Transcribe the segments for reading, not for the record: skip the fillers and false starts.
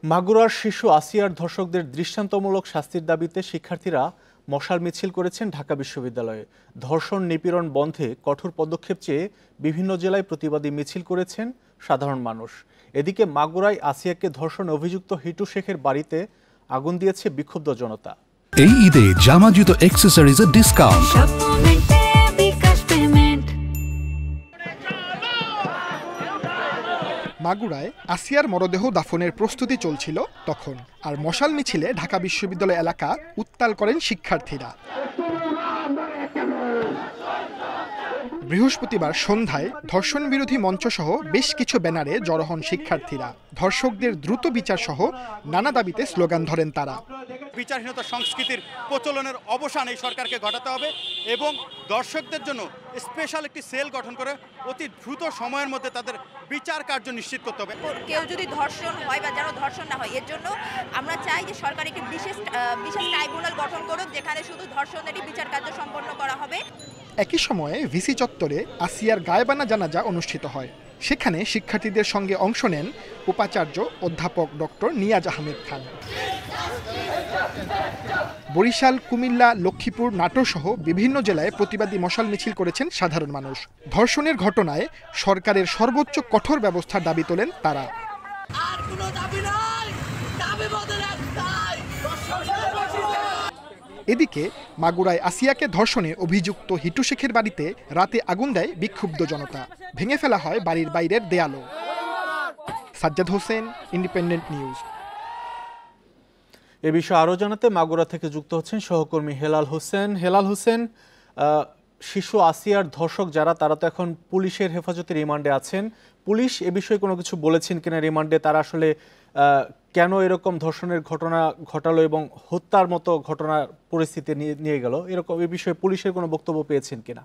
মাগুরার শিশু আসিয়ার ধর্ষকদের দৃষ্টান্তমূলক শাস্তির দাবিতে শিক্ষার্থীরা মশাল মিছিল করেছেন ঢাকা বিশ্ববিদ্যালয়ে। ধর্ষণ নিপীড়ন বন্ধে কঠোর পদক্ষেপ চেয়ে বিভিন্ন জেলায় প্রতিবাদী মিছিল করেছেন সাধারণ মানুষ। এদিকে মাগুরায় আসিয়াকে ধর্ষণে অভিযুক্ত হিটু শেখের বাড়িতে আগুন দিয়েছে বিক্ষুব্ধ জনতা। এই ঈদে জামা জুতো অ্যাক্সেসরিজের ডিসকাউন্ট। মাগুরায় আসিয়ার মরদেহ দাফনের প্রস্তুতি চলছিল তখন, আর মশাল মিছিলে ঢাকা বিশ্ববিদ্যালয় এলাকা উত্তাল করেন শিক্ষার্থীরা। বৃহস্পতিবার সন্ধ্যায় ধর্ষণ বিরোধী মঞ্চসহ বেশ কিছু ব্যানারে জড়ো হন শিক্ষার্থীরা। ধর্ষকদের দ্রুত বিচার সহ নানা দাবিতে স্লোগান ধরেন তারা। বিচারহীনতা সংস্কৃতির প্রচলনের অবসান এই সরকারকে ঘটাতে হবে এবং দর্শকদের জন্য স্পেশাল একটি সেল গঠন করে অতি দ্রুত সময়ের মধ্যে তাদের বিচার কার্য নিশ্চিত করতে হবে। কেউ যদি ধর্ষণ হয় বা যেন ধর্ষণ না হয়, এর জন্য আমরা চাই যে সরকার একটি বিশেষ ট্রাইব্যুনাল গঠন করুক, যেখানে শুধু ধর্ষণেরই বিচার কার্য সম্পন্ন করা হবে। একই সময়ে ভিসি চত্বরে আসিয়ার গায়েবানা জানাজা অনুষ্ঠিত হয়। সেখানে শিক্ষার্থীদের সঙ্গে অংশ নেন উপাচার্য অধ্যাপক ডক্টর নিয়াজ আহমেদ খান। বরিশাল, কুমিল্লা, লক্ষ্মীপুর, নাটোর সহ বিভিন্ন জেলায় প্রতিবাদী মশাল মিছিল করেছেন সাধারণ মানুষ। ধর্ষণের ঘটনায় সরকারের সর্বোচ্চ কঠোর ব্যবস্থার দাবি তোলেন তারা। এদিকে মাগুরায় আসিয়াকে ধর্ষণে অভিযুক্ত হিটু শেখের বাড়িতে রাতে আগুন দেয় বিক্ষুব্ধ জনতা। ভেঙে ফেলা হয় বাড়ির বাইরের দেয়ালও। Sajjad Hossain, Independent News. এ বিষয়ে আরও জানাতে মাগুরা থেকে যুক্ত হচ্ছেন সহকর্মী হেলাল হোসেন। হেলাল হোসেন, শিশু আসিয়ার ধর্ষক যারা, তারা তো এখন পুলিশের হেফাজতে রিমান্ডে আছেন। পুলিশ এ বিষয়ে কোনো কিছু বলেছেন কিনা? রিমান্ডে তারা আসলে কেন এরকম ধর্ষণের ঘটনা ঘটালো এবং হত্যার মতো ঘটনার পরিস্থিতি নিয়ে গেল, এরকম এ বিষয়ে পুলিশের কোনো বক্তব্য পেয়েছেন কিনা?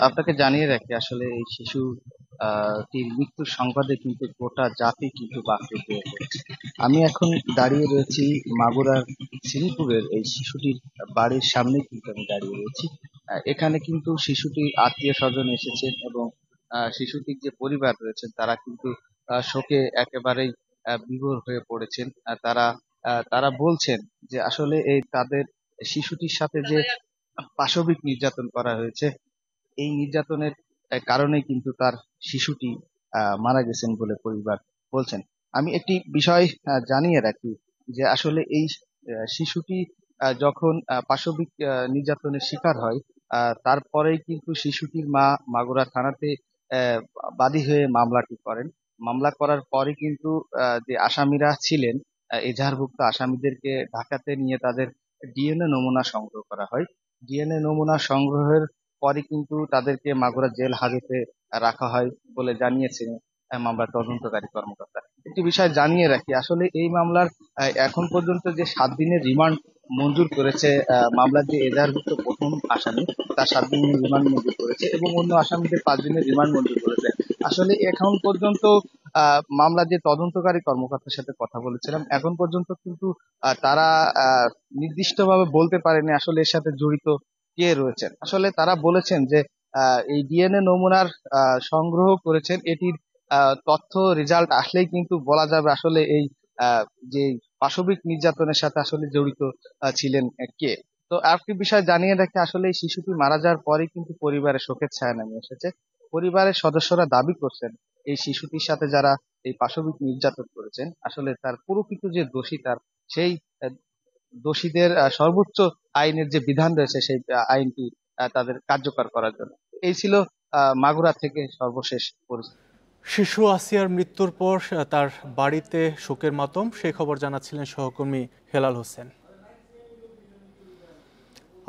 আপনাকে জানিয়ে রাখি, আসলে এই শিশু মৃত্যুর সংবাদে কিন্তু গোটা জাতি কিন্তু বাঁকড়ে পড়েছে। আমি এখন দাঁড়িয়ে রয়েছি মাগুরার শ্রীপুরের এই শিশুটির বাড়ির সামনে, কিন্তু আমি দাঁড়িয়ে রয়েছি। এখানে কিন্তু শিশুটির আত্মীয় স্বজন এসেছেন এবং শিশুটির যে পরিবার রয়েছেন তারা কিন্তু শোকে একেবারেই বিভোর হয়ে পড়েছেন। তারা বলছেন যে আসলে এই তাদের শিশুটির সাথে যে পাশবিক নির্যাতন করা হয়েছে, এই নির্যাতনের কারণে কিন্তু তার শিশুটি মারা গেছেন বলে পরিবার বলছেন। আমি একটি বিষয় জানিয়ে রাখি যে আসলে এই শিশুটি যখন পাশবিক নির্যাতনের শিকার হয়, তারপরেই কিন্তু শিশুটির মা মাগুরা থানাতে বাদী হয়ে মামলাটি করেন। মামলা করার পরে কিন্তু যে আসামিরা ছিলেন, এজাহারভুক্ত আসামিদেরকে ঢাকাতে নিয়ে তাদের ডিএনএ নমুনা সংগ্রহ করা হয়। ডিএনএ নমুনা সংগ্রহের পরে কিন্তু তাদেরকে মাগুরা জেল হাজতে রাখা হয় বলে জানিয়েছেন মামলার তদন্তকারী কর্মকর্তা। একটি বিষয় জানিয়ে রাখি, আসলে এই মামলার এখন পর্যন্ত যে 7 দিনের রিমান্ড মঞ্জুর করেছে মামলার যে এজাহারভুক্ত প্রথম আসামি, তার 7 দিনের রিমান্ড মঞ্জুর করেছে এবং অন্য আসামিদের 5 দিনের রিমান্ড মঞ্জুর করেছে। আসলে এখন পর্যন্ত মামলার যে তদন্তকারী কর্মকর্তার সাথে কথা বলেছিলাম, এখন পর্যন্ত কিন্তু তারা নির্দিষ্টভাবে বলতে পারেনি আসলে এর সাথে জড়িত কে রয়েছেন। আসলে তারা বলেছেন যে এই ডিএনএ নমুনার সংগ্রহ করেছেন, এটির তথ্য রেজাল্ট আসলেই কিন্তু বলা যাবে আসলে এই যে পাশবিক নির্যাতনের সাথে আসলে জড়িত ছিলেন কে। তো আরেকটি বিষয় জানিয়ে রাখি, আসলে এই শিশুটি মারা যাওয়ার পরে কিন্তু পরিবারের শোকের ছায়া নেমে এসেছে। পরিবারের সদস্যরা দাবি করছেন এই শিশুটির সাথে যারা এই পাশবিক নির্যাতন করেছেন, আসলে তার প্রকৃত যে দোষী, তার সেই দোষীদের সর্বোচ্চ আইনের যে বিধান রয়েছে সেই আইনটি তাদের কার্যকর করার জন্য। এই ছিল মাগুরা থেকে সর্বশেষ পরিস্থিতি। শিশু আসিয়ার মৃত্যুর পর তার বাড়িতে শোকের মাতম, সেই খবর জানাচ্ছিলেন সহকর্মী হেলাল হোসেন।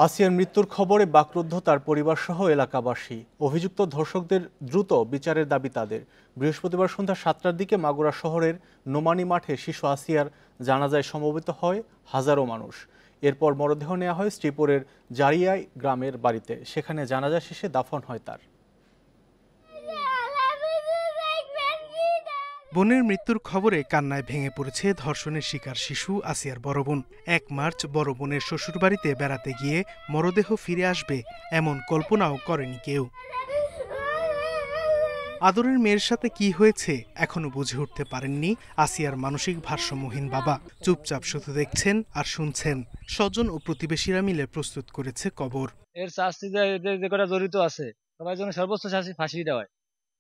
আসিয়ার মৃত্যুর খবরে বাকরুদ্ধ তার পরিবার সহ এলাকাবাসী। অভিযুক্ত ধর্ষকদের দ্রুত বিচারের দাবি তাদের। বৃহস্পতিবার সন্ধ্যা 7টার দিকে মাগুরা শহরের নোমানী মাঠে শিশু আসিয়ার জানাজায় সমবেত হয় হাজারো মানুষ। এরপর মরদেহ নেওয়া হয় শ্রীপুরের জারিয়াই গ্রামের বাড়িতে। সেখানে জানাজা শেষে দাফন হয় তার। বোনের মৃত্যুর খবরে কান্নায় ভেঙে পড়েছে ধর্ষণের শিকার শিশু আসিয়ার বড় বোন। 1 মার্চ বড় বোনের শ্বশুরবাড়িতে বেড়াতে গিয়ে মরদেহ ফিরে আসবে এমন কল্পনাও করেনি কেউ। আদরের মেয়ের সাথে কি হয়েছে এখনো বুঝে উঠতে পারেননি আসিয়ার মানসিক ভারসাম্যহীন বাবা। চুপচাপ শুধু দেখছেন আর শুনছেন। স্বজন ও প্রতিবেশীরা মিলে প্রস্তুত করেছে কবর। এর শাস্তি যে কটা জড়িত আছে সবাই জন্য সর্বোচ্চ শাস্তি ফাঁসি দেওয়া,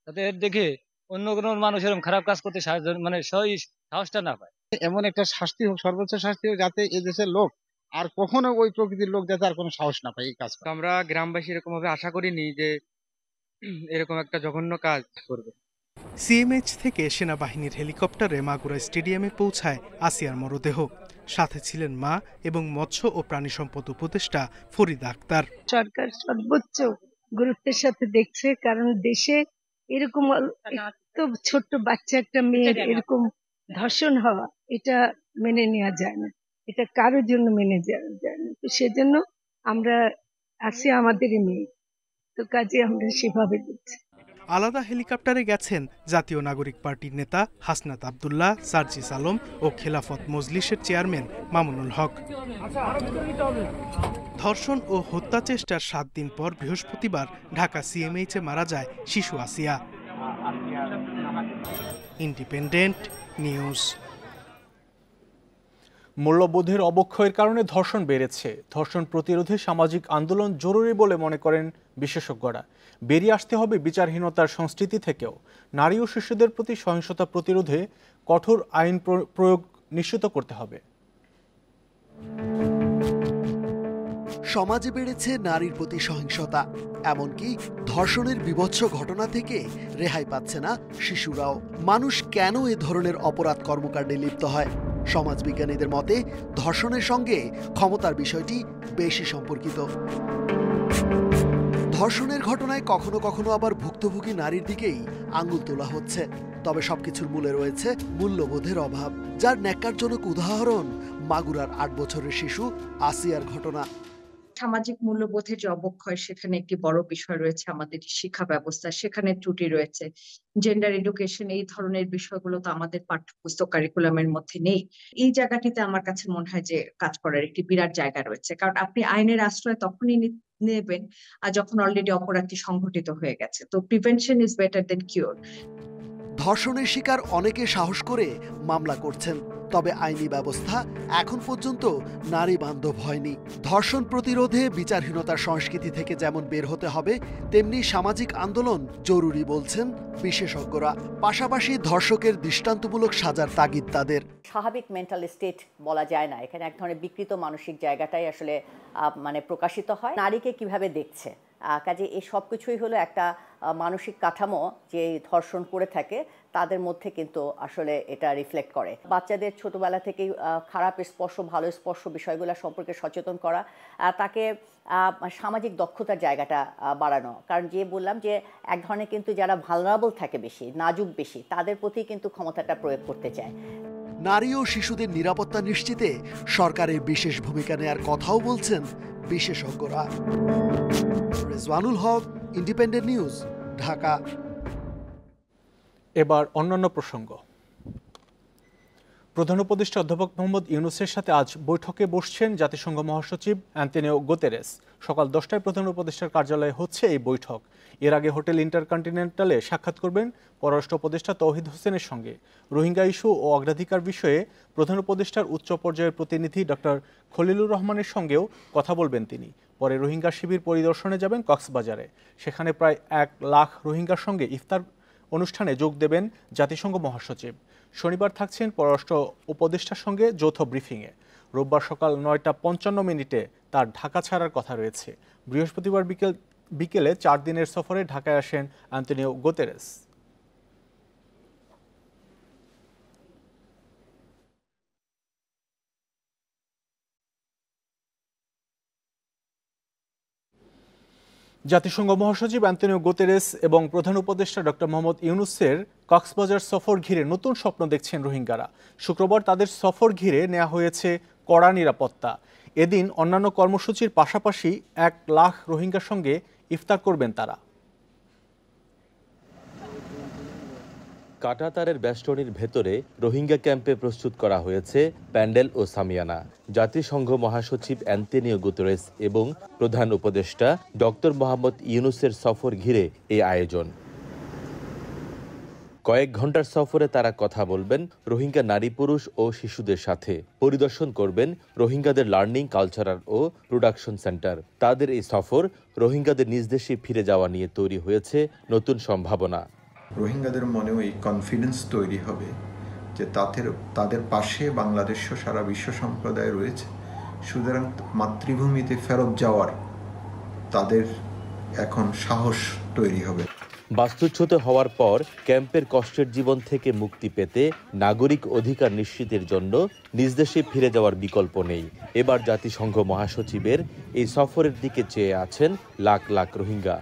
যাতে এর দেখে অন্য কোনো মানুষ এরকম খারাপ কাজ করতে সাহসটা না পায়। এমন একটা শাস্তি হোক, সর্বোচ্চ শাস্তি হোক, যাতে এই দেশের লোক আর কখনো ওই প্রকৃতির লোক যাতে আর কোনো সাহস না পায় এই কাজ। আমরা গ্রামবাসী এরকম ভাবে আশা করিনি যে এরকম একটা জঘন্য কাজ করবে। সিএমএইচ থেকে সেনাবাহিনীর হেলিকপ্টারে মাগুরা স্টেডিয়ামে পৌঁছায় আসিয়ার মরদেহ। সাথে ছিলেন মা এবং মৎস্য ও প্রাণী সম্পদ উপদেষ্টা ফরিদা আক্তার। সরকার সর্বোচ্চ গুরুত্বের সাথে দেখছে, কারণ দেশে এরকম তো ছোট্ট বাচ্চা একটা মেয়ের এরকম ধর্ষণ হওয়া, এটা মেনে নেওয়া যায় না, এটা কারোর জন্য মেনে যাওয়া যায় না। তো সেজন্য আমরা আসিয়া আমাদেরই মেয়ে, তো কাজে আমরা সেভাবে দেখছি। আলাদা হেলিকপ্টারে গেছেন জাতীয় নাগরিক পার্টির নেতা হাসনাত আব্দুল্লাহ, সার্জিস আলম ও খেলাফত মজলিসের চেয়ারম্যান মামুনুল হক। ধর্ষণ ও হত্যা চেষ্টার 7 দিন পর বৃহস্পতিবার ঢাকা সিএমএইচে মারা যায় শিশু আসিয়া। Independent news. মূল্যবোধের অবক্ষয়ের কারণে ধর্ষণ বেড়েছে। ধর্ষণ প্রতিরোধে সামাজিক আন্দোলন জরুরি বলে মনে করেন বিশেষজ্ঞরা। বেরিয়ে আসতে হবে বিচারহীনতার সংস্কৃতি থেকেও। নারী ও শিশুদের প্রতি সহিংসতা প্রতিরোধে কঠোর আইন প্রয়োগ নিশ্চিত করতে হবে। সমাজে বেড়েছে নারীর প্রতি সহিংসতা, এমনকি ধর্ষণের বিভৎস ঘটনা থেকে রেহাই পাচ্ছে না শিশুরাও। মানুষ কেন এ ধরনের অপরাধ কর্মকাণ্ডে লিপ্ত হয়? সমাজবিজ্ঞানীদের মতে ধর্ষণের সঙ্গে ক্ষমতার বিষয়টি বেশি সম্পর্কিত। ধর্ষণের ঘটনায় কখনো কখনো আবার ভুক্তভোগী নারীর দিকেই আঙুল তোলা হচ্ছে। তবে সবকিছুর মূলে রয়েছে মূল্যবোধের অভাব, যার ন্যাক্কারজনক উদাহরণ মাগুরার 8 বছরের শিশু আসিয়ার ঘটনা। সামাজিক মূল্যবোধের যে অবক্ষয়, সেখানে একটি বড় বিষয় রয়েছে আমাদের শিক্ষা ব্যবস্থা, সেখানে ত্রুটি রয়েছে। জেন্ডার এডুকেশন, এই ধরনের বিষয়গুলো তো আমাদের পাঠ্যপুস্তক কারিকুলামের মধ্যে নেই। এই জায়গাটিতে আমার কাছে মনে হয় যে কাজ করার একটি বিরাট জায়গা রয়েছে, কারণ আপনি আইনের আশ্রয় তখনই নেবেন আর যখন অলরেডি অপরাধটি সংঘটিত হয়ে গেছে। তো prevention is better then cure. ধর্ষণের শিকার অনেকে সাহস করে মামলা করছেন, তবে আইনি ব্যবস্থা এখন পর্যন্ত নারী বান্ধব হয়নি। ধর্ষণ প্রতিরোধে বিচারহীনতার সংস্কৃতি থেকে যেমন বের হতে হবে, তেমনি সামাজিক আন্দোলন জরুরি বলছেন বিশেষজ্ঞরা। পাশাপাশি ধর্ষকের দৃষ্টান্তমূলক সাজার তাগিদ তাদের। স্বাভাবিক মেন্টাল স্টেট বলা যায় না, এখানে এক ধরনের বিকৃত মানসিক জায়গাটাই আসলে প্রকাশিত হয়। নারীকে কিভাবে দেখছে, কাজে এই সব কিছুই হলো একটা মানসিক কাঠামো যে ধর্ষণ করে থাকে তাদের মধ্যে কিন্তু আসলে এটা রিফ্লেক্ট করে। বাচ্চাদের ছোটবেলা থেকেই খারাপ স্পর্শ ভালো স্পর্শ বিষয়গুলো সম্পর্কে সচেতন করা, তাকে সামাজিক দক্ষতার জায়গাটা বাড়ানো। কারণ যে বললাম যে এক ধরনের কিন্তু যারা ভালনারেবল থাকে বেশি, নাজুক বেশি, তাদের প্রতি কিন্তু ক্ষমতাটা প্রয়োগ করতে চায়। নারী ও শিশুদের নিরাপত্তা নিশ্চিতে সরকারের বিশেষ ভূমিকা নেয়ার কথাও বলছেন বিশেষজ্ঞরা। রেজওয়ানুল হক, ইন্ডিপেন্ডেন্ট নিউজ, ঢাকা। এবার অন্যান্য প্রসঙ্গ। প্রধান উপদেষ্টা অধ্যাপক মোহাম্মদ ইউনূসের সাথে আজ বৈঠকে বসছেন জাতিসংঘ মহাসচিব অ্যান্তোনিও গুতেরেস। সকাল 10টায় প্রধান উপদেষ্টার কার্যালয়ে হচ্ছে এই বৈঠক। এর আগে হোটেল ইন্টারকন্টিনেন্টালে সাক্ষাৎ করবেন পররাষ্ট্র উপদেষ্টা তৌহিদ হোসেনের সঙ্গে। রোহিঙ্গা ইস্যু ও অগ্রাধিকার বিষয়ে প্রধান উপদেষ্টার উচ্চ পর্যায়ের প্রতিনিধি ডক্টর খলিলুর রহমানের সঙ্গেও কথা বলবেন তিনি। পরে রোহিঙ্গা শিবির পরিদর্শনে যাবেন কক্সবাজারে। সেখানে প্রায় 1 লাখ রোহিঙ্গার সঙ্গে ইফতার অনুষ্ঠানে যোগ দেবেন জাতিসংঘ মহাসচিব। শনিবার থাকছেন পররাষ্ট্র উপদেষ্টার সঙ্গে যৌথ ব্রিফিংয়ে। রোববার সকাল 9:55 তার ঢাকা ছাড়ার কথা রয়েছে। বৃহস্পতিবার বিকেলে 4 দিনের সফরে ঢাকায় আসেন অ্যান্তোনিও গুতেরেস। জাতিসংঘ মহাসচিব অ্যান্তোনিও গুতেরেস এবং প্রধান উপদেষ্টা ডক্টর মোহাম্মদ ইউনূসের কক্সবাজার সফর ঘিরে নতুন স্বপ্ন দেখছেন রোহিঙ্গারা। শুক্রবার তাদের সফর ঘিরে নেওয়া হয়েছে কড়া নিরাপত্তা। এদিন অন্যান্য কর্মসূচির পাশাপাশি 1 লাখ রোহিঙ্গার সঙ্গে ইফতার করবেন তারা। কাঁটাতারের বেষ্টনীর ভেতরে রোহিঙ্গা ক্যাম্পে প্রস্তুত করা হয়েছে প্যান্ডেল ও সামিয়ানা। জাতিসংঘ মহাসচিব অ্যান্তোনিও গুতেরেস এবং প্রধান উপদেষ্টা ডক্টর মোহাম্মদ ইউনূসের সফর ঘিরে এই আয়োজন। কয়েক ঘন্টার সফরে তারা কথা বলবেন রোহিঙ্গা নারী পুরুষ ও শিশুদের সাথে, পরিদর্শন করবেন রোহিঙ্গাদের লার্নিং, কালচারাল ও প্রোডাকশন সেন্টার। তাদের এই সফর রোহিঙ্গাদের নিজ দেশে ফিরে যাওয়া নিয়ে তৈরি হয়েছে নতুন সম্ভাবনা। রোহিঙ্গাদের মনেও এই কনফিডেন্স তৈরি হবে যে তাদের পাশে বাংলাদেশ সারা বিশ্ব সম্প্রদায় রয়েছে, সুতরাং মাতৃভূমিতে ফেরত যাওয়ার তাদের এখন সাহস তৈরি হবে। বাস্তুচ্যুত হওয়ার পর ক্যাম্পের কষ্টের জীবন থেকে মুক্তি পেতে নাগরিক অধিকার নিশ্চিতের জন্য নিজ দেশে ফিরে যাওয়ার বিকল্প নেই। এবার জাতিসংঘ মহাসচিবের এই সফরের দিকে চেয়ে আছেন লাখ লাখ রোহিঙ্গা।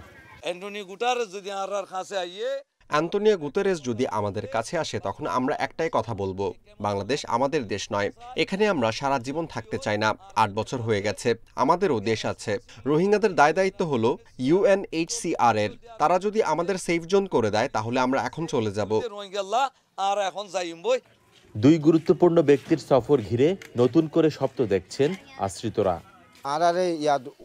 অ্যান্তোনিও গুতেরেস যদি আমাদের কাছে আসে তখন আমরা একটাই কথা বলবো, বাংলাদেশ আমাদের দেশ নয়, এখানে আমরা সারা জীবন থাকতে চাই না। 8 বছর হয়ে গেছে, আমাদেরও দেশ আছে। রোহিঙ্গাদের দায় দায়িত্ব হলো UNHCR এর। তারা যদি আমাদের সেফ জোন করে দেয় তাহলে আমরা এখন চলে যাব। দুই গুরুত্বপূর্ণ ব্যক্তির সফর ঘিরে নতুন করে স্বপ্ন দেখছেন আশ্রিতরা।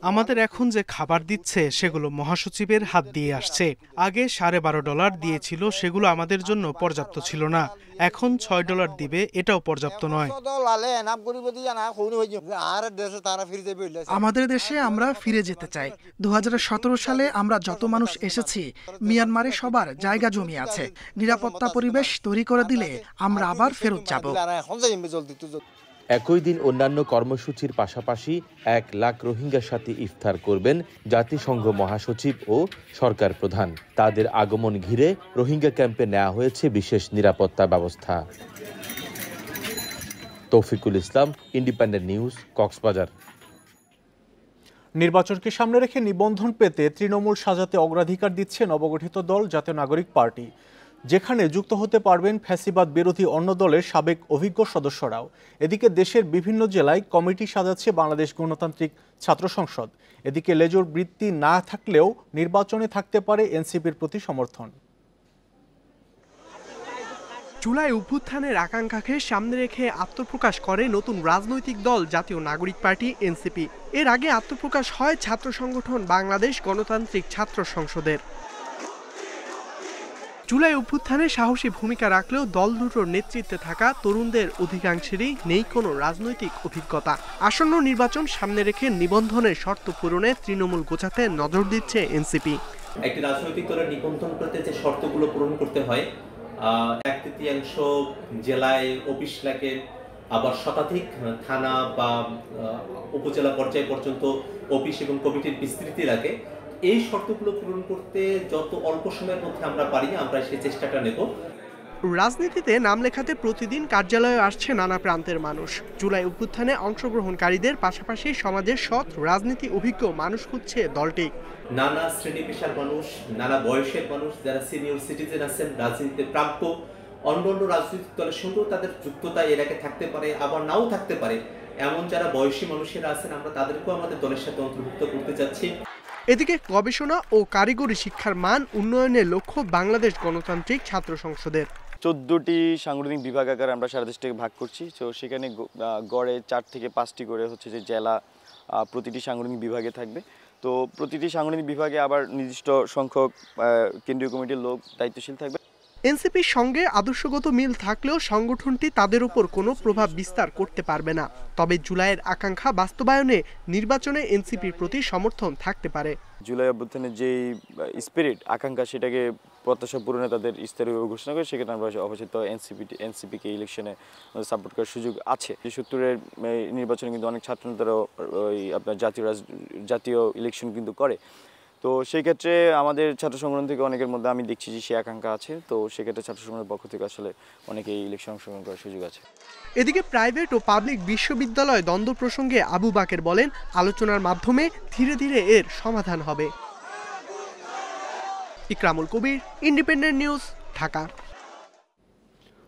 আমাদের এখন যে খাবার দিচ্ছে সেগুলো মহাসচিবের হাত দিয়ে আসছে। আগে $12.5 দিয়েছিল, সেগুলো আমাদের জন্য পর্যাপ্ত ছিল না। এখন $6 দিবে, এটাও পর্যাপ্ত নয়। আমাদের দেশে আমরা ফিরে যেতে চাই। 2017 সালে আমরা যত মানুষ এসেছি, মিয়ানমারে সবার জায়গা জমি আছে। নিরাপত্তা পরিবেশ তৈরি করে দিলে আমরা আবার ফেরত যাব। একই দিন অন্যান্য কর্মসূচির পাশাপাশি 1 লাখ রোহিঙ্গার সাথে ইফতার করবেন জাতিসংঘ মহাসচিব ও সরকার প্রধান। তাদের আগমন ঘিরে রোহিঙ্গা ক্যাম্পে নেওয়া হয়েছে বিশেষ নিরাপত্তা ব্যবস্থা। তৌফিকুল ইসলাম, ইন্ডিপেন্ডেন্ট নিউজ, কক্সবাজার। নির্বাচনকে সামনে রেখে নিবন্ধন পেতে তৃণমূল সাজাতে অগ্রাধিকার দিচ্ছে নবগঠিত দল জাতীয় নাগরিক পার্টি, যেখানে যুক্ত হতে পারবেন ফ্যাসিবাদ বিরোধী অন্য দলের সাবেক অভিজ্ঞ সদস্যরাও। এদিকে দেশের বিভিন্ন জেলায় কমিটি সাজাচ্ছে বাংলাদেশ গণতান্ত্রিক ছাত্র সংসদ। এদিকে লেজুর বৃত্তি না থাকলেও নির্বাচনে থাকতে পারে এনসিপির প্রতি সমর্থন। জুলাই অভ্যুত্থানের আকাঙ্ক্ষাকে সামনে রেখে আত্মপ্রকাশ করে নতুন রাজনৈতিক দল জাতীয় নাগরিক পার্টি এনসিপি। এর আগে আত্মপ্রকাশ হয় ছাত্র সংগঠন বাংলাদেশ গণতান্ত্রিক ছাত্র সংসদের। জুলাই অভ্যুত্থানে সাহসী ভূমিকা রাখলেও দল দুটোর নেতৃত্বে থাকা তরুণদের অধিকাংশেরই নেই কোনো রাজনৈতিক অভিজ্ঞতা। আসন্ন নির্বাচন সামনে রেখে নিবন্ধনের শর্ত পূরণে তৃণমূল গোছাতে নজর দিচ্ছে এনসিপি। একটি রাজনৈতিক দলের নিবন্ধন করতে যে শর্তগুলো পূরণ করতে হয়, 1/3 জেলায় অফিস লাগে, আবার শতাধিক থানা বা উপজেলা পর্যায় পর্যন্ত অফিস এবং কমিটির বিস্তৃতি লাগে। এই শর্তগুলো পূরণ করতে যত অল্প সময়ের মধ্যে আমরা পারি, আমরা সেই চেষ্টাটা নেব। রাজনীতিতে নাম লেখাতে প্রতিদিন কার্যালয়ে আসছে নানা প্রান্তের মানুষ। জুলাই অভ্যুত্থানে অংশগ্রহণকারীদের পাশাপাশি সমাজের সৎ রাজনীতি অভিজ্ঞ মানুষ খুঁজছে দলটি। নানা শ্রেণী পেশার মানুষ, নানা বয়সের মানুষ, যারা সিনিয়র সিটিজেন আছেন, রাজনীতিতে প্রাপ্য, অন্যান্য রাজনৈতিক দলের সঙ্গেও তাদের যুক্ততা এর আগে থাকতে পারে, আবার নাও থাকতে পারে। এমন যারা বয়সী মানুষেরা আছেন, আমরা তাদেরকেও আমাদের দলের সাথে অন্তর্ভুক্ত করতে চাচ্ছি। এদিকে গবেষণা ও কারিগরি শিক্ষার মান উন্নয়নের লক্ষ্য বাংলাদেশ গণতান্ত্রিক ছাত্র সংসদের। 14টি সাংগঠনিক বিভাগ আকারে আমরা সারা দেশ থেকে ভাগ করছি। তো সেখানে গড়ে 4 থেকে 5টি করে হচ্ছে যে জেলা প্রতিটি সাংগঠনিক বিভাগে থাকবে। তো প্রতিটি সাংগঠনিক বিভাগে আবার নির্দিষ্ট সংখ্যক কেন্দ্রীয় কমিটির লোক দায়িত্বশীল থাকবে। এনসিপির সঙ্গে আদর্শগত মিল থাকলেও সংগঠনটি তাদের উপর কোনো প্রভাব বিস্তার করতে পারবে না। তবে জুলাইয়ের আকাঙ্ক্ষা বাস্তবায়নে নির্বাচনে এনসিপির প্রতি সমর্থন থাকতে পারে। জুলাই অভ্যুত্থানের যে স্পিরিট, আকাঙ্ক্ষা, সেটাকে প্রত্যাশা পূরণে তাদের স্তরীয় ঘোষণা করে সেক্ষেত্রে আমরা অবশ্যই এনসিপিকে ইলেকশনে সাপোর্ট করার সুযোগ আছে। 70-এর নির্বাচনে কিন্তু অনেক ছাত্রনেতারাও আপনার জাতীয় ইলেকশন কিন্তু করে। তো সেই ক্ষেত্রে আমাদের ছাত্র সংগঠন থেকে অনেকের মধ্যে আমি দেখছি যে সে আকাঙ্ক্ষা আছে। তো সেক্ষেত্রে ছাত্র সংগঠনের পক্ষ থেকে আসলে অনেকেই ইলেকশন অংশগ্রহণ করার সুযোগ আছে। এদিকে প্রাইভেট ও পাবলিক বিশ্ববিদ্যালয় দ্বন্দ্ব প্রসঙ্গে আবু বাকের বলেন, আলোচনার মাধ্যমে ধীরে ধীরে এর সমাধান হবে। ইকরামুল কবির, ইন্ডিপেন্ডেন্ট নিউজ, ঢাকা।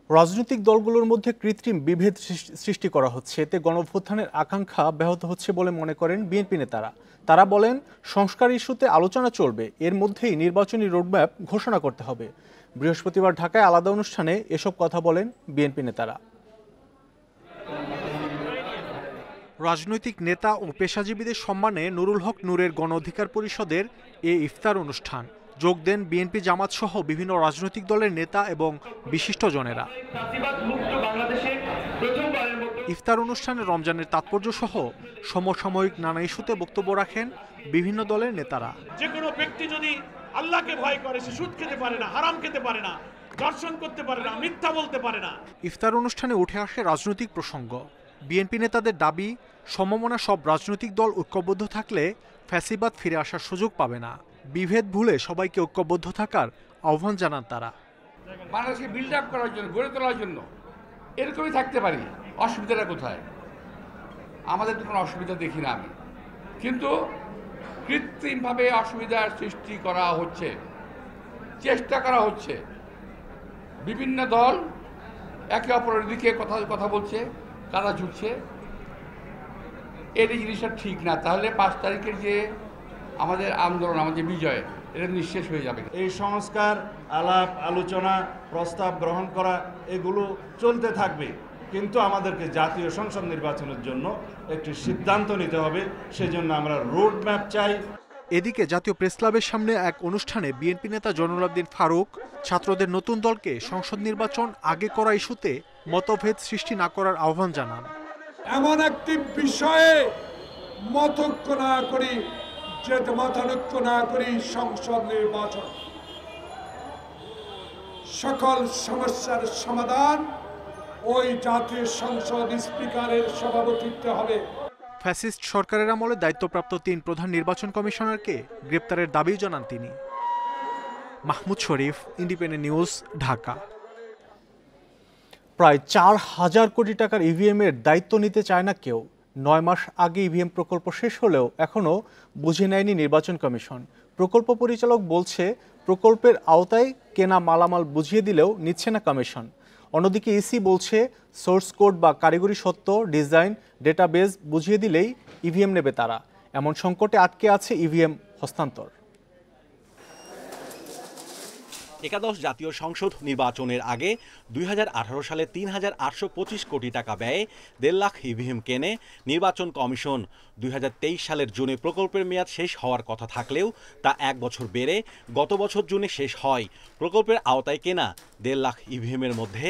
রাজনৈতিক দলগুলোর মধ্যে কৃত্রিম বিভেদ সৃষ্টি করা হচ্ছে, এতে গণঅভ্যুত্থানের আকাঙ্ক্ষা ব্যাহত হচ্ছে বলে মনে করেন বিএনপি নেতারা। তারা বলেন, সংস্কার ইস্যুতে আলোচনা চলবে, এর মধ্যেই নির্বাচনী রোডম্যাপ ঘোষণা করতে হবে। বৃহস্পতিবার ঢাকায় আলাদা অনুষ্ঠানে এসব কথা বলেন বিএনপি নেতারা। রাজনৈতিক নেতা ও পেশাজীবীদের সম্মানে নুরুল হক নূরের গণ অধিকার পরিষদের এ ইফতার অনুষ্ঠান। যোগ দেন বিএনপি জামাত সহ বিভিন্ন রাজনৈতিক দলের নেতা এবং বিশিষ্টজনেরা। ইফতার অনুষ্ঠানে রমজানের তাৎপর্য সহ সমসাময়িক নানা ইস্যুতে বক্তব্য রাখেন বিভিন্ন দলের নেতারা। যে কোনো ব্যক্তি যদি আল্লাহকে ভয় করে সে সুদ খেতে পারে না, হারাম খেতে পারে না, দর্শন করতে পারে না, মিথ্যা বলতে পারে না। ইফতার অনুষ্ঠানে উঠে আসে রাজনৈতিক প্রসঙ্গ। বিএনপি নেতাদের দাবি, সমমনা সব রাজনৈতিক দল ঐক্যবদ্ধ থাকলে ফ্যাসিবাদ ফিরে আসার সুযোগ পাবে না। বিভেদ ভুলে সবাইকে ঐক্যবদ্ধ থাকার আহ্বান জানান তারা। বাংলাদেশকে বিল্ড আপ করার জন্য, গড়ে তোলার জন্য এরকমই থাকতে পারি। অসুবিধাটা কোথায়? আমাদের তো কোনো অসুবিধা দেখি না আমি, কিন্তু কৃত্রিমভাবে অসুবিধার সৃষ্টি করা হচ্ছে, চেষ্টা করা হচ্ছে। বিভিন্ন দল একে অপরের দিকে কথা বলছে, কাদা ঝুঁকছে। এই জিনিসটা ঠিক না। তাহলে 5 তারিখের যে আমাদের আন্দোলন, আমাদের বিজয়, এটা নিঃশেষ হয়ে যাবে। এই সংস্কার, আলাপ আলোচনা, প্রস্তাব গ্রহণ করা এগুলো চলতে থাকবে, কিন্তু আমাদেরকে জাতীয় সংসদ নির্বাচনের জন্য একটি সিদ্ধান্ত নিতে হবে। সেজন্য আমরা রোড ম্যাপ চাই। এদিকে জাতীয় প্রেস ক্লাবের সামনে এক অনুষ্ঠানে বিএনপি নেতা জয়নুল আবদিন ফারুক ছাত্রদের নতুন দলকে সংসদ নির্বাচন আগে করা ইস্যুতে মতভেদ সৃষ্টি না করার আহ্বান জানান। এমন একটি বিষয়ে মতৈক্য না করি, যে মতানৈক্য না করি সংসদ নির্বাচন, সকল সমস্যার সমাধান ওই জাতীয় সংসদ স্পিকারের সভাপতিত্বে হবে। ফ্যাসিস্ট সরকারের আমলে দায়িত্বপ্রাপ্ত 3 প্রধান নির্বাচন কমিশনারকে গ্রেপ্তারের দাবি জানান তিনি। মাহমুদ শরীফ, ইন্ডিপেন্ডেন্ট নিউজ, ঢাকা। প্রায় 4000 কোটি টাকার ইভিএমের দায়িত্ব নিতে চায় না কেউ। 9 মাস আগে ইভিএম প্রকল্প শেষ হলেও এখনও বুঝে নেয়নি নির্বাচন কমিশন। প্রকল্প পরিচালক বলছে প্রকল্পের আওতায় কেনা মালামাল বুঝিয়ে দিলেও নিচ্ছে না কমিশন। অন্যদিকে ইসি বলছে সোর্স কোড বা কারিগরি সত্ত্ব, ডিজাইন, ডেটাবেজ বুঝিয়ে দিলেই ইভিএম নেবে তারা। এমন সংকটে আটকে আছে ইভিএম হস্তান্তর। একাদশ জাতীয় সংসদ নির্বাচনের আগে 2018 সালে 3825 কোটি টাকা ব্যয়ে 1.5 লাখ ইভিএম কেনে নির্বাচন কমিশন। 2023 সালের জুনে প্রকল্পের মেয়াদ শেষ হওয়ার কথা থাকলেও তা 1 বছর বেড়ে গত বছর জুনে শেষ হয়। প্রকল্পের আওতায় কেনা 1.5 লাখ ইভিএমের মধ্যে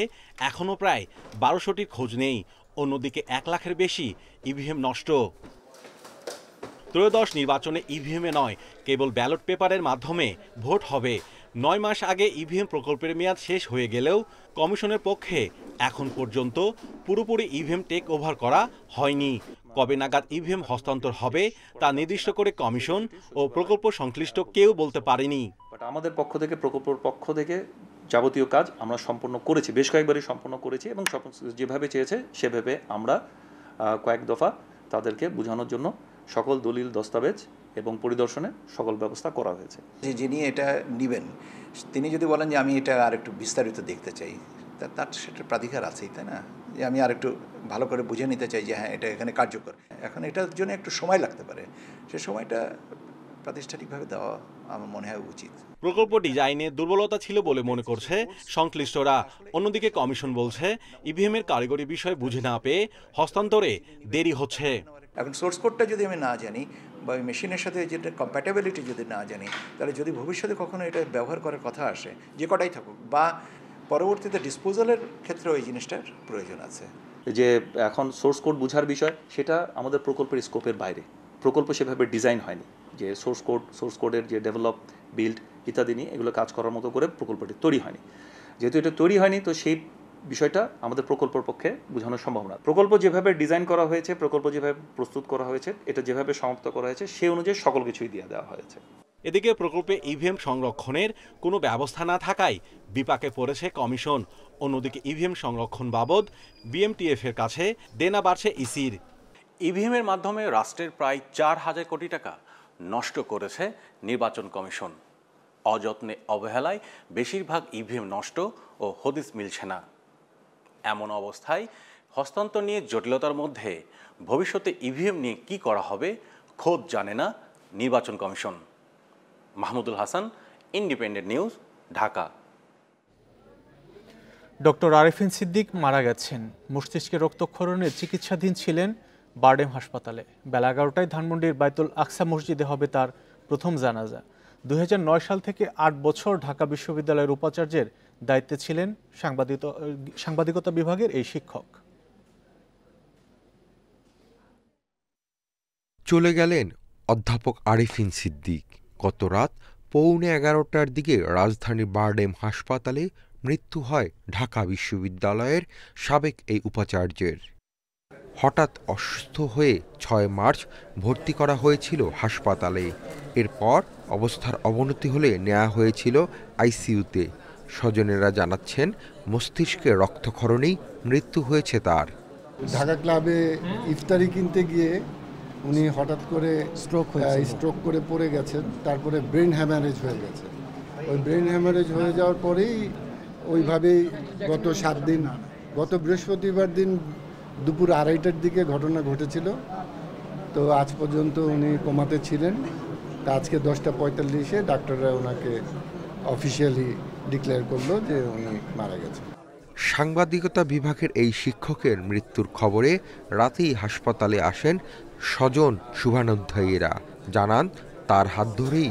এখনও প্রায় 1200টির খোঁজ নেই। অন্যদিকে 1 লাখের বেশি ইভিএম নষ্ট। ত্রয়োদশ নির্বাচনে ইভিএমে নয়, কেবল ব্যালট পেপারের মাধ্যমে ভোট হবে। 9 মাস আগে ইভিএম প্রকল্পের মেয়াদ শেষ হয়ে গেলেও কমিশনের পক্ষে এখন পর্যন্ত পুরোপুরি ইভিএম টেক ওভার করা হয়নি। কবে নাগাদ ইভিএম হস্তান্তর হবে তা নির্দিষ্ট করে কমিশন ও প্রকল্প সংশ্লিষ্ট কেউ বলতে পারেনি। আমাদের পক্ষ থেকে, প্রকল্পের পক্ষ থেকে যাবতীয় কাজ আমরা সম্পন্ন করেছি, বেশ কয়েকবারই সম্পন্ন করেছি এবং যেভাবে চেয়েছে সেভাবে আমরা কয়েক দফা তাদেরকে বোঝানোর জন্য সকল দলিল, দস্তাবেজ এবং পরিদর্শনে সকল ব্যবস্থা করা হয়েছে। যিনি এটা নেবেন তিনি যদি বলেন যে আমি এটা আর একটু বিস্তারিত দেখতে চাই, তার সেটা প্রাধিকার আছেই, তাই না? যে আমি আর একটু ভালো করে বুঝে নিতে চাই যে হ্যাঁ এটা এখানে কার্যকর। এখন এটার জন্য একটু সময় লাগতে পারে, সে সময়টা প্রাতিষ্ঠানিকভাবে দেওয়া আমার মনে হয় উচিত। প্রকল্প ডিজাইনে দুর্বলতা ছিল বলে মনে করছে সংশ্লিষ্টরা। অন্যদিকে কমিশন বলছে ইভিএমের কারিগরি বিষয় বুঝে না পেয়ে হস্তান্তরে দেরি হচ্ছে। এখন সোর্স কোডটা যদি আমি না জানি বা ওই মেশিনের সাথে যেটা কম্প্যাটেবিলিটি যদি না জানি, তাহলে যদি ভবিষ্যতে কখনো এটা ব্যবহার করার কথা আসে, যে কটাই থাকুক, বা পরবর্তীতে ডিসপোজালের ক্ষেত্রে ওই জিনিসটার প্রয়োজন আছে। যে এখন সোর্স কোড বোঝার বিষয়, সেটা আমাদের প্রকল্পের স্কোপের বাইরে। প্রকল্প সেভাবে ডিজাইন হয়নি যে সোর্স কোডের যে ডেভেলপ, বিল্ড ইত্যাদি নিয়ে এগুলো কাজ করার মতো করে প্রকল্পটি তৈরি হয়নি। যেহেতু এটা তৈরি হয়নি, তো সেই বিষয়টা আমাদের প্রকল্পের পক্ষে বোঝানো সম্ভব না। প্রকল্প যেভাবে ডিজাইন করা হয়েছে, প্রকল্প যেভাবে প্রস্তুত করা হয়েছে, এটা যেভাবে সমাপ্ত করা হয়েছে সেই অনুযায়ী সকল কিছুই দিয়ে দেওয়া হয়েছে। এদিকে প্রকল্পে ইভিএম সংরক্ষণের কোনো ব্যবস্থা না থাকায় বিপাকে পড়েছে কমিশন। অন্যদিকে ইভিএম সংরক্ষণ বাবদ বিএমটিএফ এর কাছে দেনা বাড়ছে ইসির। ইভিএমের মাধ্যমে রাষ্ট্রের প্রায় 4000 কোটি টাকা নষ্ট করেছে নির্বাচন কমিশন। অযত্নে, অবহেলায় বেশিরভাগ ইভিএম নষ্ট ও হদিস মিলছে না। এমন অবস্থায় হস্তান্তর নিয়ে জটিলতার মধ্যে ভবিষ্যতে ইভিএম নিয়ে কি করা হবে খোদ জানে না নির্বাচন commission. Mahmudul Hasan, independent News, Dhaka. Doctor Arefin Siddique মারা গেছেন। মস্তিষ্কে রক্তক্ষরণে চিকিৎসাধীন ছিলেন বারডেম হাসপাতালে। বেলা 11টায় ধানমন্ডির বাইতুল আকসা মসজিদে হবে তার প্রথম জানাজা। 2009 সাল থেকে 8 বছর ঢাকা বিশ্ববিদ্যালয়ের উপাচার্যের দায়িত্বে ছিলেন সাংবাদিকতা বিভাগের এই শিক্ষক। চলে গেলেন অধ্যাপক আরিফিন সিদ্দিক। গত রাত 11:15টার দিকে রাজধানীর বারডেম হাসপাতালে মৃত্যু হয় ঢাকা বিশ্ববিদ্যালয়ের সাবেক এই উপাচার্যের। হঠাৎ অসুস্থ হয়ে 6 মার্চ ভর্তি করা হয়েছিল হাসপাতালে। এরপর অবস্থার অবনতি হলে নেওয়া হয়েছিল আইসিইউতে। স্বজনেরা জানাচ্ছেন মস্তিষ্কে রক্তক্ষরণেই মৃত্যু হয়েছে তার। ঢাকা ক্লাবে ইফতারি কিনতে গিয়ে উনি হঠাৎ করে স্ট্রোক করে পড়ে গেছেন। তারপরে ব্রেন হ্যামারেজ হয়ে গেছে। ওই ব্রেন হ্যামারেজ হয়ে যাওয়ার পরেই ওইভাবেই গত 7 দিন, গত বৃহস্পতিবার দিন দুপুর 2:30টার দিকে ঘটনা ঘটেছিল। তো আজ পর্যন্ত উনি কোমাতে ছিলেন। তা আজকে 10:45-এ ডাক্তাররা ওনাকে অফিসিয়ালি ডিক্লেয়ার করলো যে উনি মারা গেছেন। সাংবাদিকতা বিভাগের এই শিক্ষকের মৃত্যুর খবরে রাতেই হাসপাতালে আসেন স্বজন শুভানুধ্যায়ীরা। জানান তার হাত ধরেই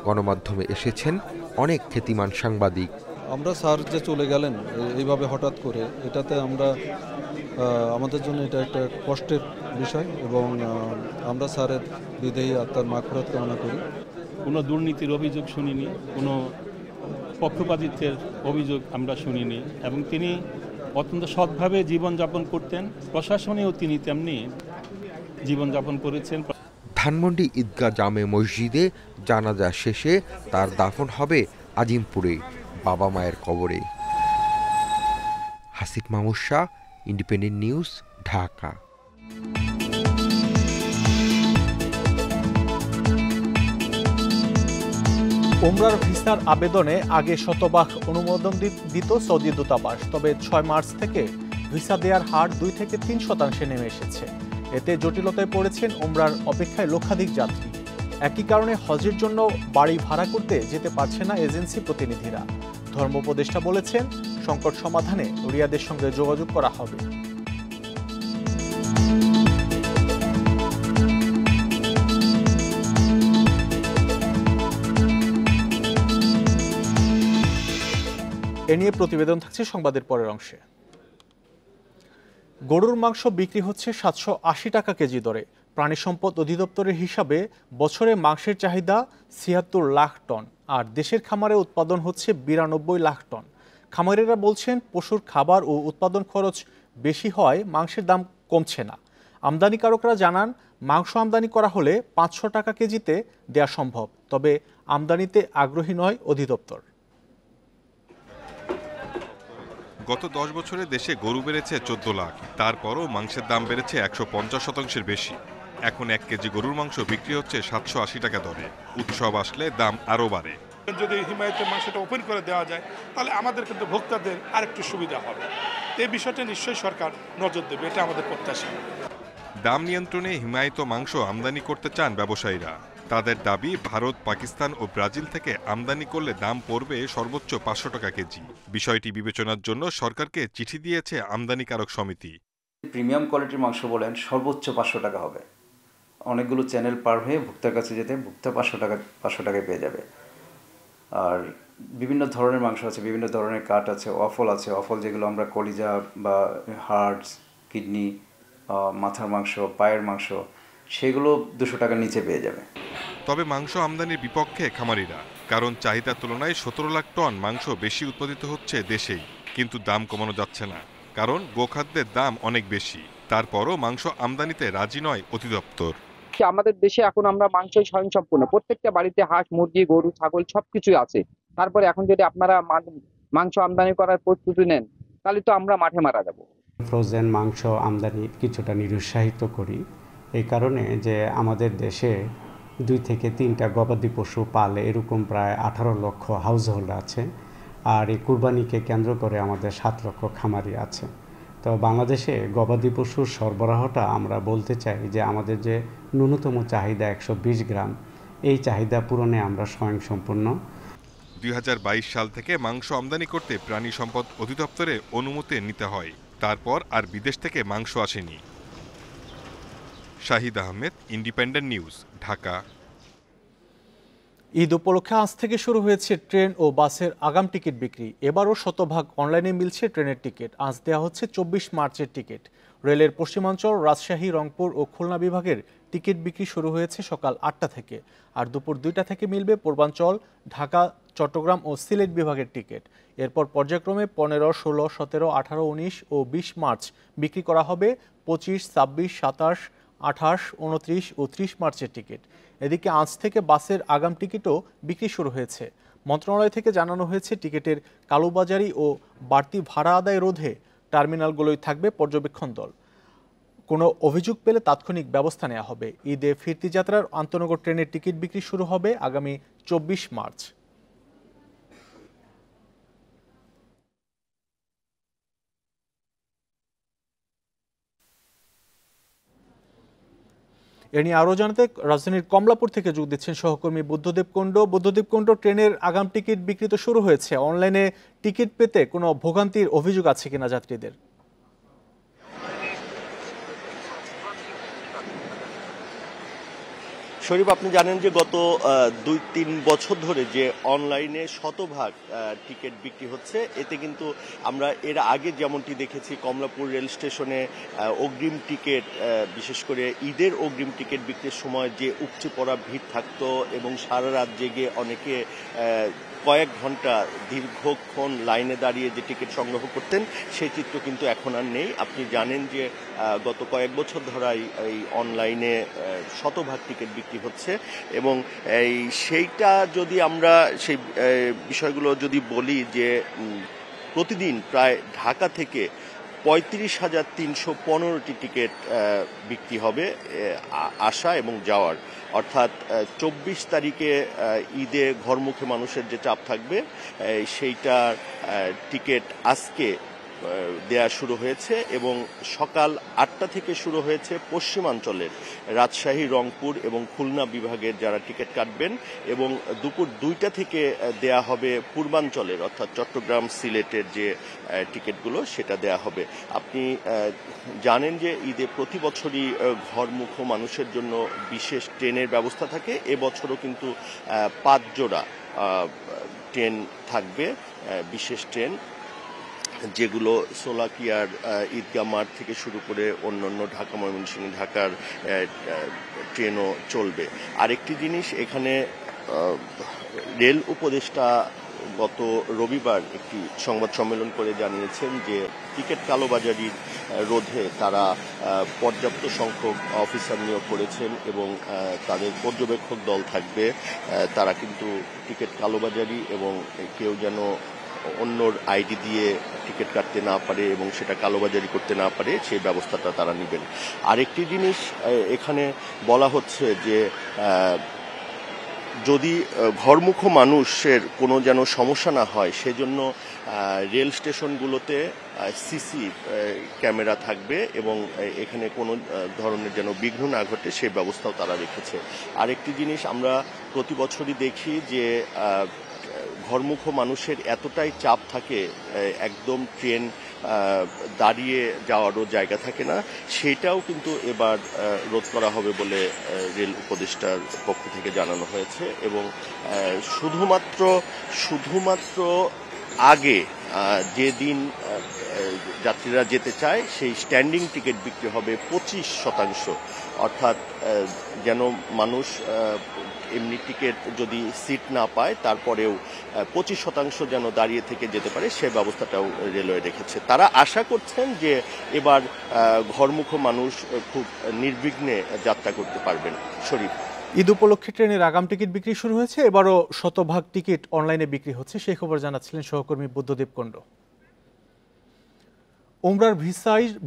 গণমাধ্যমে এসেছেন অনেক খ্যাতিমান সাংবাদিক। আমরা স্যার যে চলে গেলেন এইভাবে হঠাৎ করে, এটাতে আমাদের জন্য এটা একটা কষ্টের বিষয় এবং আমরা স্যারের বিদেহী আত্মার মাগফিরাত কামনা করি। কোনো দুর্নীতির অভিযোগ শুনিনি, কোনো পক্ষপাতিত্বের অভিযোগ আমরা শুনিনি এবং তিনি অত্যন্ত সৎভাবে জীবনযাপন করতেন। প্রশাসনেও তিনি তেমনি জীবনযাপন করেছেন। ধানমন্ডি ঈদগাহ জামে মসজিদে জানাজা শেষে তার দাফন হবে আজিমপুরে বাবা মায়ের কবরে। Hasif Mahmud Shah, Independent News, Dhaka. ওমরার ভিসার আবেদনে আগে শতভাগ অনুমোদন দিত সৌদি দূতাবাস, তবে 6 মার্চ থেকে ভিসা দেওয়ার হার 2 থেকে 3% নেমে এসেছে। এতে জটিলতায় পড়েছেন ওমরার অপেক্ষায় লক্ষাধিক যাত্রী। একই কারণে হজের জন্য বাড়ি ভাড়া করতে যেতে পারছে না এজেন্সি প্রতিনিধিরা। ধর্ম উপদেষ্টা বলেছেন সংকট সমাধানে রিয়াদের সঙ্গে যোগাযোগ করা হবে। এ নিয়ে প্রতিবেদন থাকছে সংবাদের পরের অংশে। গরুর মাংস বিক্রি হচ্ছে 780 টাকা কেজি দরে। প্রাণী সম্পদ অধিদপ্তরের হিসাবে বছরে মাংসের চাহিদা 76 লাখ টন, আর দেশের খামারে উৎপাদন হচ্ছে 92 লাখ টন। খামারিরা বলছেন পশুর খাবার ও উৎপাদন খরচ বেশি হওয়ায় মাংসের দাম কমছে না। আমদানিকারকরা জানান মাংস আমদানি করা হলে 500 টাকা কেজিতে দেয়া সম্ভব, তবে আমদানিতে আগ্রহী নয় অধিদপ্তর। গত 10 বছরে দেশে গরু বেড়েছে 14 লাখ, তারপরও মাংসের দাম বেড়েছে 150% বেশি। এখন 1 কেজি গরুর মাংস বিক্রি হচ্ছে 780 টাকা দরে। উৎসব আসলে দাম আরও বাড়ে। যদি হিমায়তের মাংসটা ওপেন করে দেওয়া যায় তাহলে আমাদের কিন্তু ভোক্তাদের আরেকটু সুবিধা হবে। এই বিষয়টা নিশ্চয়ই সরকার নজর দেবে, এটা আমাদের প্রত্যাশা। দাম নিয়ন্ত্রণে হিমায়িত মাংস আমদানি করতে চান ব্যবসায়ীরা। তাদের দাবি, ভারত, পাকিস্তান ও ব্রাজিল থেকে আমদানি করলে দাম পড়বে সর্বোচ্চ 500 টাকা কেজি। বিষয়টি বিবেচনার জন্য সরকারকে চিঠি দিয়েছে আমদানিকারক সমিতি। প্রিমিয়াম কোয়ালিটির মাংস বলেন সর্বোচ্চ 500 টাকা হবে। অনেকগুলো চ্যানেল পার হয়ে ভোক্তার কাছে যেতে ভোক্তা 500 টাকায় পেয়ে যাবে। আর বিভিন্ন ধরনের মাংস আছে, বিভিন্ন ধরনের কাট আছে, অফল যেগুলো আমরা কলিজা বা হার্টস, কিডনি, মাথার মাংস, পায়ের মাংস, সেগুলো 200 টাকার নিচে পেয়ে যাবে। তবে মাংস আমদানির বিপক্ষে খামারিরা, কারণ চাহিদার তুলনায় 17 লাখ টন মাংস বেশি উৎপাদিত হচ্ছে দেশেই, কিন্তু দাম কমানো যাচ্ছে না, কারণ গোখাদ্যের দাম অনেক বেশি। তারপরও মাংস আমদানিতে রাজি নয় অধিদপ্তর। আমাদের দেশে এখন আমরা মাংসই স্বয়ংসম্পূর্ণ, প্রত্যেকটা বাড়িতে হাঁস, মুরগি, গরু, ছাগল সবকিছুই আছে। তারপরে এখন যদি আপনারা মাংস আমদানি করার প্রস্তুতি নেন তাহলে তো আমরা মাঠে মারা যাব। ফ্রোজেন মাংস আমদানি কিছুটা নিরুৎসাহিত করি এই কারণে যে আমাদের দেশে 2 থেকে 3টা গবাদি পশু পালে এরকম প্রায় 18 লক্ষ হাউস হোল্ড আছে, আর এই কুরবানিকে কেন্দ্র করে আমাদের 7 লক্ষ খামারি আছে। তো বাংলাদেশে গবাদি পশুর সরবরাহটা আমরা বলতে চাই যে আমাদের যে ন্যূনতম চাহিদা 120 গ্রাম, এই চাহিদা পূরণে আমরা স্বয়ংসম্পূর্ণ। 2022 সাল থেকে মাংস আমদানি করতে প্রাণী সম্পদ অধিদপ্তরে অনুমতি নিতে হয়, তারপর আর বিদেশ থেকে মাংস আসেনি। Shahid Ahmed, Independent News, Dhaka. ঈদ উপলক্ষে আজ থেকে শুরু হয়েছে ট্রেন ও বাসের আগাম টিকিট বিক্রি। এবারও শতভাগ অনলাইনে মিলছে ট্রেনের টিকিট। আজ দেওয়া হচ্ছে 24 মার্চের টিকিট। রেলের পশ্চিমাঞ্চল, রাজশাহী, রংপুর ও খুলনা বিভাগের টিকিট বিক্রি শুরু হয়েছে সকাল 8টা থেকে। আর দুপুর 2টা থেকে মিলবে পূর্বাঞ্চল, ঢাকা, চট্টগ্রাম ও সিলেট বিভাগের টিকিট। এরপর পর্যায়ক্রমে 15, 16, 17, 18, 19 ও 20 মার্চ বিক্রি করা হবে 25, 26, 27, 28, 29 ও 30 মার্চের টিকিট। এদিকে আজ থেকে বাসের আগাম টিকিটও বিক্রি শুরু হয়েছে। মন্ত্রণালয় থেকে জানানো হয়েছে, টিকিটের কালোবাজারি ও বাড়তি ভাড়া আদায় রোধে টার্মিনালগুলোই থাকবে পর্যবেক্ষণ দল। কোনো অভিযোগ পেলে তাৎক্ষণিক ব্যবস্থা নেওয়া হবে। ঈদে ফিরতি যাত্রার আন্তনগর ট্রেনের টিকিট বিক্রি শুরু হবে আগামী 24 মার্চ। এ নিয়ে আরও জানাতে রাজধানীর কমলাপুর থেকে যোগ দিচ্ছেন সহকর্মী বুদ্ধদেব কুণ্ড। বুদ্ধদেব কুণ্ড, ট্রেনের আগাম টিকিট বিক্রি তো শুরু হয়েছে। অনলাইনে টিকিট পেতে কোনো ভোগান্তির অভিযোগ আছে কিনা যাত্রীদের? শরীফ, আপনি জানেন যে গত 2-3 বছর ধরে যে অনলাইনে শতভাগ টিকিট বিক্রি হচ্ছে, এতে কিন্তু আমরা এর আগে যেমনটি দেখেছি কমলাপুর রেল স্টেশনে অগ্রিম টিকিট, বিশেষ করে ঈদের অগ্রিম টিকিট বিক্রির সময় যে উপচে পড়া ভিড় থাকতো এবং সারা রাত জেগে অনেকে কয়েক ঘন্টা দীর্ঘক্ষণ লাইনে দাঁড়িয়ে যে টিকিট সংগ্রহ করতেন, সেই চিত্র কিন্তু এখন আর নেই। আপনি জানেন যে গত কয়েক বছর ধরাই এই অনলাইনে শতভাগ টিকিট বিক্রি হচ্ছে এবং সেইটা যদি আমরা সেই বিষয়গুলো যদি বলি যে প্রতিদিন প্রায় ঢাকা থেকে 35,315টি টিকিট বিক্রি হবে আসা এবং যাওয়ার, অর্থাৎ 24 তারিখে ঈদে ঘরমুখী মানুষের যে চাপ থাকবে সেইটা টিকিট আজকে দেয়া শুরু হয়েছে এবং সকাল 8টা থেকে শুরু হয়েছে পশ্চিমাঞ্চলের রাজশাহী, রংপুর এবং খুলনা বিভাগের যারা টিকিট কাটবেন এবং দুপুর 2টা থেকে দেয়া হবে পূর্বাঞ্চলের, অর্থাৎ চট্টগ্রাম, সিলেটের যে টিকিটগুলো সেটা দেয়া হবে। আপনি জানেন যে ঈদে প্রতি বছরই ঘরমুখী মানুষের জন্য বিশেষ ট্রেনের ব্যবস্থা থাকে। এবছরও কিন্তু 5 জোড়া ট্রেন থাকবে, বিশেষ ট্রেন, যেগুলো শোলাকিয়ার ঈদগাহ মাঠ থেকে শুরু করে অন্যান্য ঢাকা, ময়মনসিংহ, ঢাকার ট্রেনও চলবে। আরেকটি জিনিস, এখানে রেল উপদেষ্টা গত রবিবার একটি সংবাদ সম্মেলন করে জানিয়েছেন যে টিকিট কালোবাজারির রোধে তারা পর্যাপ্ত সংখ্যক অফিসার নিয়োগ করেছেন এবং তাদের পর্যবেক্ষক দল থাকবে। তারা কিন্তু টিকিট কালোবাজারি এবং কেউ যেন অন্যর আইডি দিয়ে টিকিট কাটতে না পারে এবং সেটা কালোবাজারি করতে না পারে, সেই ব্যবস্থাটা তারা নেবেন। আরেকটি জিনিস এখানে বলা হচ্ছে যে যদি ঘরমুখী মানুষের কোনো যেন সমস্যা না হয়, সেজন্য রেল স্টেশনগুলোতে সিসি ক্যামেরা থাকবে এবং এখানে কোনো ধরনের যেন বিঘ্ন না ঘটে সেই ব্যবস্থাও তারা রেখেছে। আরেকটি জিনিস আমরা প্রতি বছরই দেখি যে ঘরমুখী মানুষের এতটাই চাপ থাকে, একদম ট্রেন দাঁড়িয়ে যাওয়ারও জায়গা থাকে না, সেটাও কিন্তু এবার রোধ করা হবে বলে রেল উপদেষ্টার পক্ষ থেকে জানানো হয়েছে এবং শুধুমাত্র আগে যেদিন যাত্রীরা যেতে চায় সেই স্ট্যান্ডিং টিকিট বিক্রি হবে 25%, অর্থাৎ যেন মানুষ এমনি টিকিট যদি সিট না পায় তারপরেও 25% যেন দাঁড়িয়ে থেকে যেতে পারে, সে ব্যবস্থাটাও রেলওয়ে রেখেছে। তারা আশা করছেন যে এবার ঘরমুখী মানুষ খুব নির্বিঘ্নে যাত্রা করতে পারবেন। শরীফ, ঈদ উপলক্ষে ট্রেনের আগাম টিকিট বিক্রি শুরু হয়েছে। এবারও শতভাগ টিকিট অনলাইনে বিক্রি হচ্ছে, সেই খবর জানাচ্ছিলেন সহকর্মী বুদ্ধদেব কুণ্ড। উমরার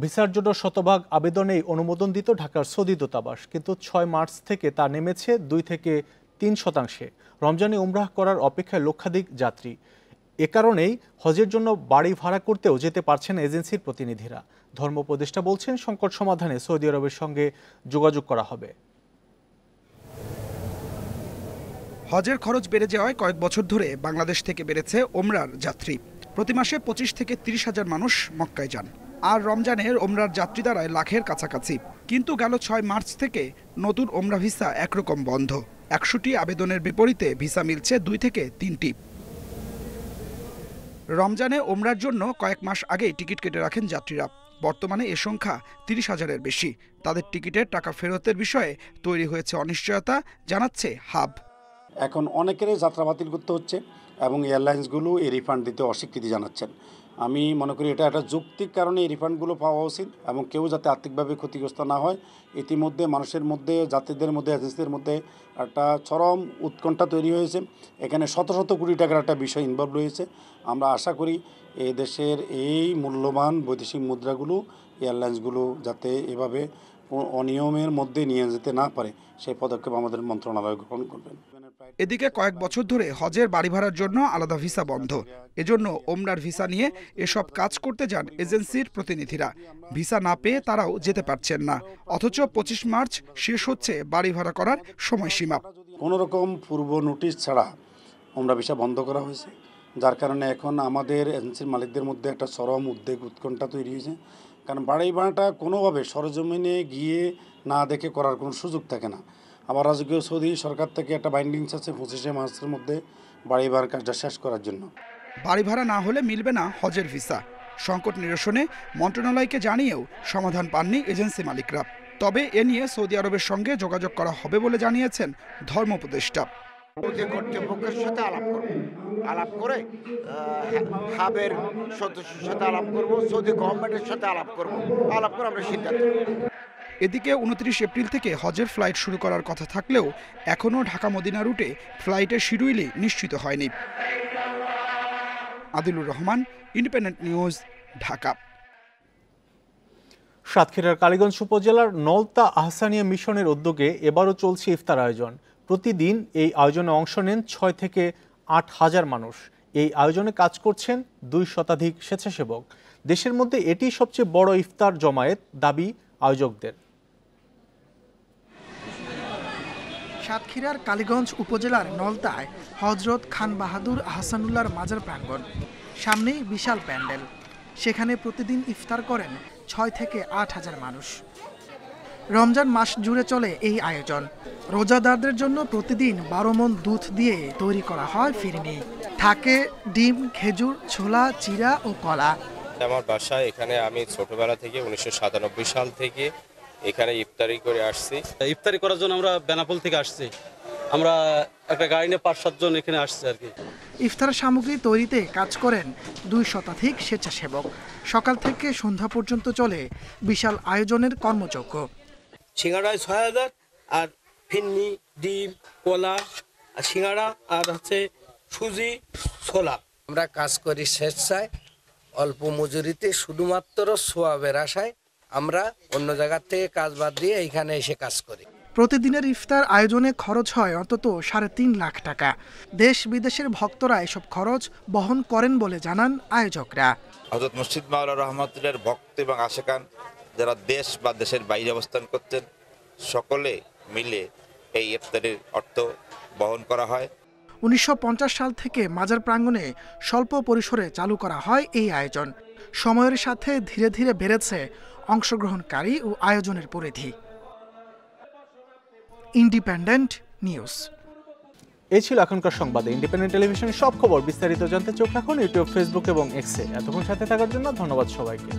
ভিসার জন্য শতভাগ আবেদনেই অনুমোদন দিত ঢাকার সৌদি দূতাবাস, কিন্তু 6 মার্চ থেকে তা নেমেছে 2 থেকে 3%। রমজানে উমরাহ করার অপেক্ষায় লক্ষাধিক যাত্রী। এ কারণেই হজের জন্য বাড়ি ভাড়া করতেও যেতে পারছেন এজেন্সির প্রতিনিধিরা। ধর্ম উপদেষ্টা বলছেন, সংকট সমাধানে সৌদি আরবের সঙ্গে যোগাযোগ করা হবে। হজের খরচ বেড়ে যাওয়ায় কয়েক বছর ধরে বাংলাদেশ থেকে বেড়েছে ওমরার যাত্রী। প্রতি মাসে 25 থেকে 30 হাজার মানুষ মক্কায় যান, আর রমজানের ওমরার যাত্রী দাঁড়ায় লাখের কাছাকাছি। কিন্তু গেল 6 মার্চ থেকে নতুন ওমরা ভিসা একরকম বন্ধ। 100টি আবেদনের বিপরীতে ভিসা মিলছে 2 থেকে 3টি। রমজানে ওমরার জন্য কয়েক মাস আগেই টিকিট কেটে রাখেন যাত্রীরা। বর্তমানে এ সংখ্যা 30,000-এর বেশি। তাদের টিকিটের টাকা ফেরতের বিষয়ে তৈরি হয়েছে অনিশ্চয়তা, জানাচ্ছে হাব। এখন অনেকেরই যাত্রা বাতিল করতে হচ্ছে এবং এয়ারলাইন্সগুলো এই রিফান্ড দিতে অস্বীকৃতি জানাচ্ছেন। আমি মনে করি এটা একটা যৌক্তিক কারণে এই রিফান্ডগুলো পাওয়া উচিত এবং কেউ যাতে আর্থিকভাবে ক্ষতিগ্রস্ত না হয়। ইতিমধ্যে মানুষের মধ্যে, যাত্রীদের মধ্যে, এজেন্সিদের মধ্যে একটা চরম উৎকণ্ঠা তৈরি হয়েছে। এখানে শত শত কোটি টাকার একটা বিষয় ইনভলভ রয়েছে। আমরা আশা করি এই দেশের এই মূল্যবান বৈদেশিক মুদ্রাগুলো এয়ারলাইন্সগুলো যাতে এভাবে অনিয়মের মধ্যে নিয়ে যেতে না পারে সেই পদক্ষেপ আমাদের মন্ত্রণালয় গ্রহণ করবেন। এদিকে কয়েক বছর ধরে হজের বাড়ি ভাড়ার জন্য আলাদা ভিসা বন্ধ। এজন্য ওমরার ভিসা নিয়ে এসব কাজ করতে যান এজেন্সির প্রতিনিধিরা। ভিসা না পেয়ে তারাও যেতে পারছেন না, অথচ 25 মার্চ শেষ হচ্ছে বাড়ি ভাড়া করার সময়সীমা। কোনো রকম পূর্ব নোটিশ ছাড়া ওমরা ভিসা বন্ধ করা হয়েছে, যার কারণে এখন আমাদের এজেন্সির মালিকদের মধ্যে একটা চরম উদ্বেগ, উৎকণ্ঠা তৈরি হয়েছে। কারণ বাড়ি ভাড়াটা কোনোভাবে সরজমিনে গিয়ে না দেখে করার কোনো সুযোগ থাকে না। আবার রাজকীয় সৌদি সরকার থেকে একটা বাইন্ডিংস আছে 25 মার্চের মধ্যে বাড়ি ভাড়ার কাজটা শেষ করার জন্য। বাড়ি ভাড়া না হলে মিলবে না হজের ভিসা। সংকট নিরসনে মন্ত্রণালয়কে জানিয়েও সমাধান পাননি এজেন্সি মালিকরা। তবে এ নিয়ে সৌদি আরবের সঙ্গে যোগাযোগ করা হবে বলে জানিয়েছেন ধর্ম উপদেষ্টা। সৌদি কর্তৃপক্ষের সাথে আলাপ করে হাবের সদস্যের সাথে আলাপ করব, সৌদি গভর্নমেন্টের সাথে আলাপ করে আমরা সিদ্ধান্ত। এদিকে 29 এপ্রিল থেকে হজের ফ্লাইট শুরু করার কথা থাকলেও এখনও ঢাকা মদিনা রুটে ফ্লাইটের শিডিউলই নিশ্চিত হয়নি। Adilur Rahman, independent News, Dhaka. সাতক্ষীরার কালীগঞ্জ উপজেলার নলতা আহসানিয়া মিশনের উদ্যোগে এবারও চলছে ইফতার আয়োজন। প্রতিদিন এই আয়োজনে অংশ নেন 6 থেকে 8,000 মানুষ। এই আয়োজনে কাজ করছেন 2 শতাধিক স্বেচ্ছাসেবক। দেশের মধ্যে এটি সবচেয়ে বড় ইফতার জমায়েত, দাবি আয়োজকদের। সাতক্ষীরার কালীগঞ্জ উপজেলার নলতায় হজরত খান বাহাদুর আহসানুল্লাহর মাজার প্রাঙ্গণ। সামনেই বিশাল প্যান্ডেল। সেখানে প্রতিদিন ইফতার করেন 6 থেকে 8,000 মানুষ। রমজান মাস জুড়ে চলে এই আয়োজন। রোজাদারদের জন্য প্রতিদিন 12 মণ দুধ দিয়ে তৈরি করা হয় ফিরনি। থাকে ডিম, খেজুর, ছোলা, চিরা ও কলা। আমার বাসায় এখানে আমি ছোটবেলা থেকে 1997 সাল থেকে এখানে ইফতারি করে আসছি। ইফতারি করার জন্য আমরা বেনাপোল থেকে আসছি। আমরা একটা গাড়ি নিয়ে 5-7 জন এখানে আসছি আর কি। ইফতার সামগ্রী তৈরিতে কাজ করেন 2 শতাধিক স্বেচ্ছাসেবক। সকাল থেকে সন্ধ্যা পর্যন্ত চলে বিশাল আয়োজনের কর্মযজ্ঞ। সিঙ্গাড়ায় 6,000 আর ফিন্নি, ডিম, কলা, আর সিঙ্গাড়া আর হচ্ছে সুজি, ছোলা। আমরা কাজ করি স্বেচ্ছায়, অল্প মজুরিতে, শুধুমাত্র সোয়াবের আশায়। আমরা অন্য জায়গার থেকে কাজ বাদ দিয়ে এখানে এসে কাজ করি। প্রতিদিনের ইফতার আয়োজনে খরচ হয় অন্তত 3.5 লাখ টাকা। দেশ বিদেশের ভক্তরা এসব খরচ বহন করেন বলে জানান আয়োজকরা। হযরত মুর্শিদ মাওলানা রহমাতুল্লাহর ভক্ত এবং আশিকান যারা দেশ বা দেশের বাইরে অবস্থান করতেন, সকলে মিলে এই ইফতারের অর্থ বহন করা হয়। 1950 সাল থেকে মাজার প্রাঙ্গণে স্বল্প পরিসরে চালু করা হয় এই আয়োজন। সময়ের সাথে ধীরে ধীরে বেড়েছে অংশগ্রহণকারী ও আয়োজনের পরিধি। Independent news. এই ছিল এখনকার সংবাদে। ইন্ডিপেন্ডেন্ট টেলিভিশনের সব খবর বিস্তারিত জানতে চোখ রাখুন ইউটিউব, ফেসবুক এবং এক্সে। এতক্ষণ সাথে থাকার জন্য ধন্যবাদ সবাইকে।